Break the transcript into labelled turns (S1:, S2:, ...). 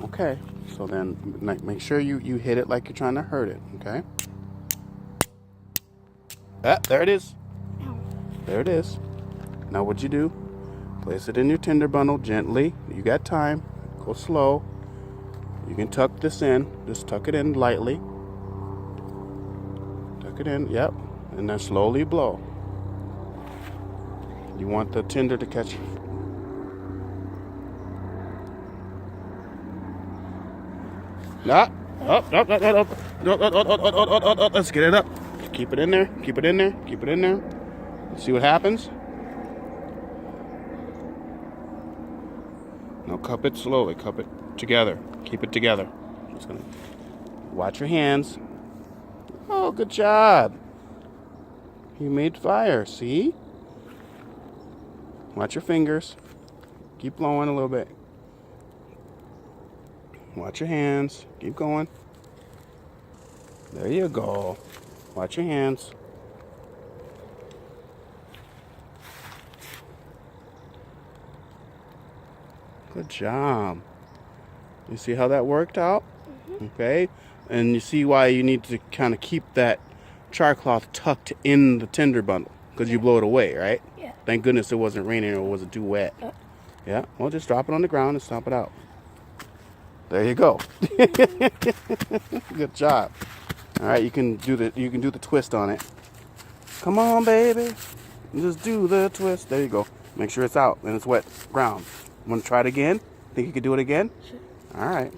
S1: Okay. So then make sure you hit it like you're trying to hurt it. Okay. Ah, there it is. There it is. Now what'd you do? Place it in your tinder bundle gently. You got time. Go slow. You can tuck this in. Just tuck it in lightly. Tuck it in. Yep. And then slowly blow. You want the tinder to catch. Let's get it up. Keep it in there. Keep it in there. Keep it in there. See what happens. Now cup it slowly. Cup it together. Keep it together. Just gonna watch your hands. Oh, good job. You made fire. See? Watch your fingers. Keep blowing a little bit. Watch your hands. Keep going. There you go. Watch your hands. Good job. You see how that worked out? Mm-hmm. Okay. And you see why you need to kind of keep that char cloth tucked in the tinder bundle. Because you blow it away, right?
S2: Yeah.
S1: Thank goodness it wasn't raining or it wasn't too wet. Yeah. Well, just drop it on the ground and stomp it out. There you go. Good job. All right, you can do the twist on it. Come on, baby. Just do the twist. There you go. Make sure it's out and it's wet ground. Want to try it again? Think you could do it again?
S2: Sure.
S1: All right.